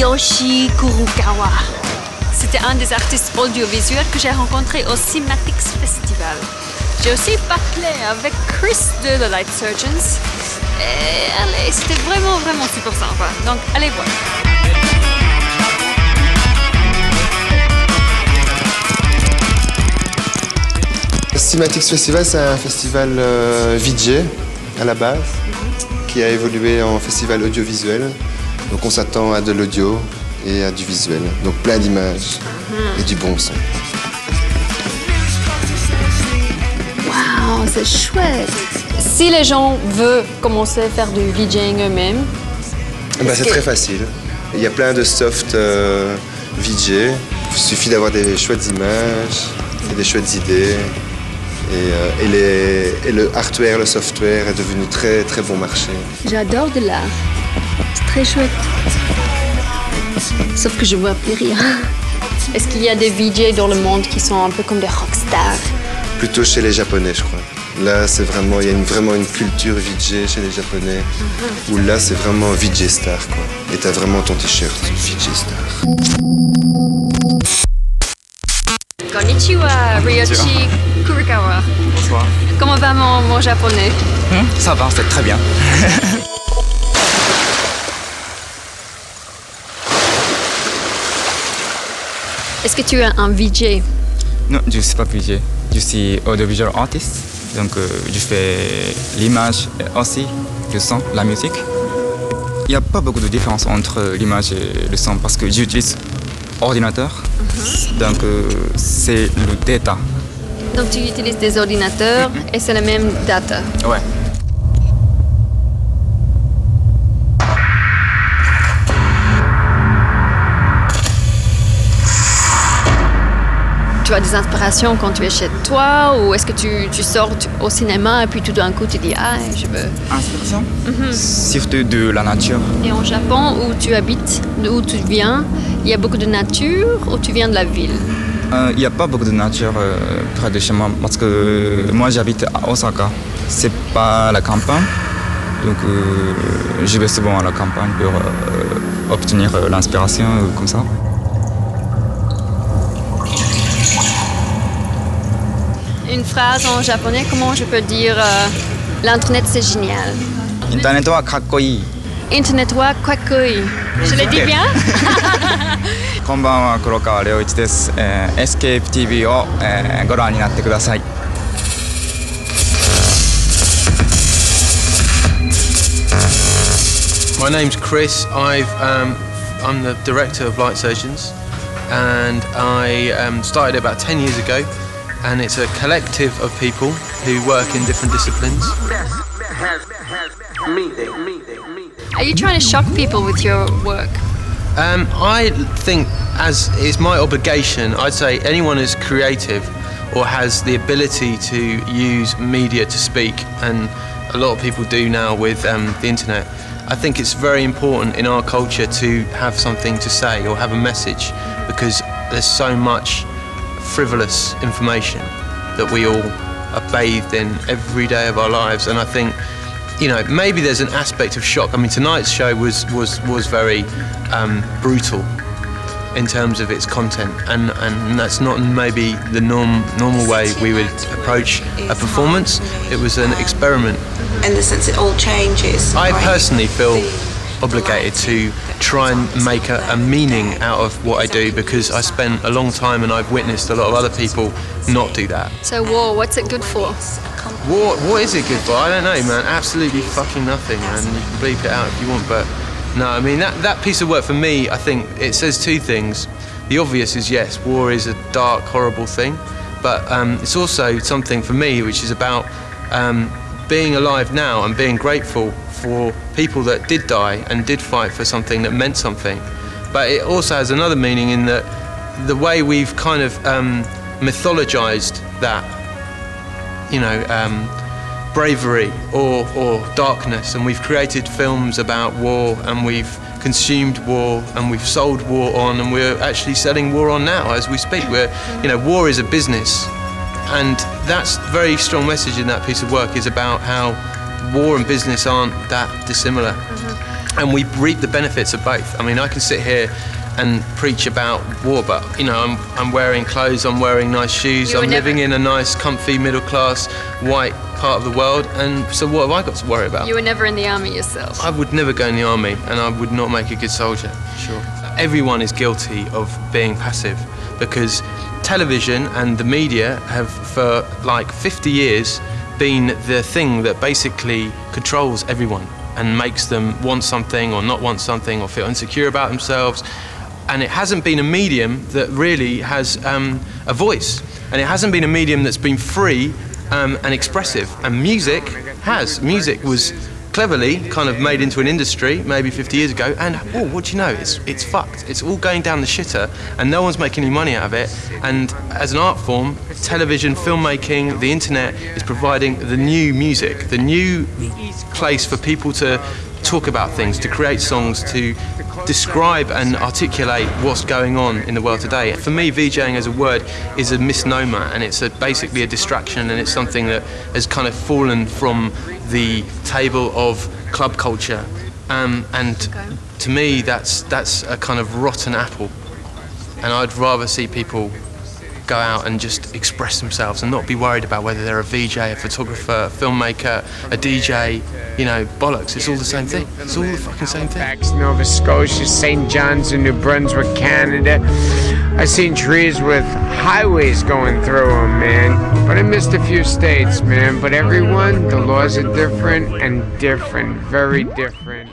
Ryoichi Kurokawa. C'était un des artistes audiovisuels que j'ai rencontré au Cimatics Festival. J'ai aussi parlé avec Chris de The Light Surgeons. Et allez, c'était vraiment super sympa. Donc, allez voir. Le Cimatics Festival, c'est un festival VJ à la base, qui a évolué en festival audiovisuel. Donc on s'attend à de l'audio et à du visuel. Donc plein d'images et du bon son. Waouh, c'est chouette! Si les gens veulent commencer à faire du VJing eux-mêmes... C'est très facile. Il y a plein de soft VJ. Il suffit d'avoir des chouettes images et des chouettes idées. Et le hardware, le software est devenu très bon marché. J'adore de l'art. C'est très chouette. Sauf que je vois plus rien. Est-ce qu'il y a des VJ dans le monde qui sont un peu comme des rockstars? Plutôt chez les Japonais, je crois. Là, c'est vraiment, il y a vraiment une culture VJ chez les Japonais. Où là, c'est vraiment VJ star, quoi. Et t'as vraiment ton t-shirt VJ star. Konnichiwa, Ryoichi Kurokawa. Bonsoir. Comment va mon japonais? Ça va, c'est très bien. Est-ce que tu es un VJ? Non, je ne suis pas VJ. Je suis audiovisual artist. Donc, je fais l'image et aussi le son, la musique. Il n'y a pas beaucoup de différence entre l'image et le son parce que j'utilise ordinateur. Donc, c'est le data. Donc, tu utilises des ordinateurs et c'est la même data? Ouais. Tu as des inspirations quand tu es chez toi ou est-ce que tu sors au cinéma et puis tout d'un coup tu dis « Ah, je veux... » Inspiration? Surtout de la nature. Et en Japon, où tu habites, d'où tu viens, il y a beaucoup de nature ou tu viens de la ville? Il n'y a pas beaucoup de nature près de chez moi parce que moi j'habite à Osaka. C'est pas la campagne, donc je vais souvent à la campagne pour obtenir l'inspiration comme ça. Une phrase en japonais, comment je peux dire l'internet c'est génial? Internet wa kakkoi. Internet wa kakkoi. Je l'ai dit bien? こんばんは、黒川良一です。Escape TV をご覧になってください。My name's Chris. I'm the director of Light Surgeons, and I started about 10 years ago. And it's a collective of people who work in different disciplines. Are you trying to shock people with your work? I think, as is my obligation, I'd say anyone who's creative or has the ability to use media to speak, and a lot of people do now with the internet, I think it's very important in our culture to have something to say or have a message, because there's so much frivolous information that we all are bathed in every day of our lives, and I think, you know, maybe there's an aspect of shock. I mean, tonight's show was very brutal in terms of its content, and that's not maybe the normal way we would approach a performance. It was an experiment. In the sense it all changes. I personally feel obligated to try and make a meaning out of what I do, because I spent a long time and I've witnessed a lot of other people not do that. So war, what's it good for? War, what is it good for? I don't know, man. Absolutely fucking nothing, man. You can bleep it out if you want, but no, I mean, that piece of work for me, I think it says two things. The obvious is, yes, war is a dark, horrible thing, but it's also something for me which is about being alive now and being grateful for people that did die and did fight for something that meant something. But it also has another meaning in that the way we've kind of mythologized that, you know, bravery or darkness, and we've created films about war, and we've consumed war, and we've sold war on, and we're actually selling war on now as we speak. You know, war is a business, and that's a very strong message in that piece of work, is about how war and business aren't that dissimilar. and we reap the benefits of both. I mean, I can sit here and preach about war, but you know, I'm wearing clothes, I'm wearing nice shoes, I'm living in a nice, comfy, middle-class, white part of the world, and so what have I got to worry about? You were never in the army yourself. I would never go in the army, and I would not make a good soldier. Sure. Everyone is guilty of being passive, because television and the media have, for like 50 years, been the thing that basically controls everyone and makes them want something or not want something or feel insecure about themselves. And it hasn't been a medium that really has a voice. And it hasn't been a medium that's been free and expressive. And music has. Music was cleverly kind of made into an industry maybe 50 years ago, and oh, what do you know, it's fucked. It's all going down the shitter and no one's making any money out of it. And as an art form, television, filmmaking, the internet is providing the new music, the new place for people to talk about things, to create songs, to describe and articulate what's going on in the world today. For me, VJing as a word is a misnomer, and it's basically a distraction, and it's something that has kind of fallen from the table of club culture. And to me, that's a kind of rotten apple. And I'd rather see people go out and just express themselves and not be worried about whether they're a VJ, a photographer, a filmmaker, a DJ, you know, bollocks. It's all the same thing. It's all the fucking same thing. Nova Scotia, St. John's in New Brunswick, Canada. I seen trees with highways going through them, man. But I missed a few states, man. But everyone, the laws are different and different, very different.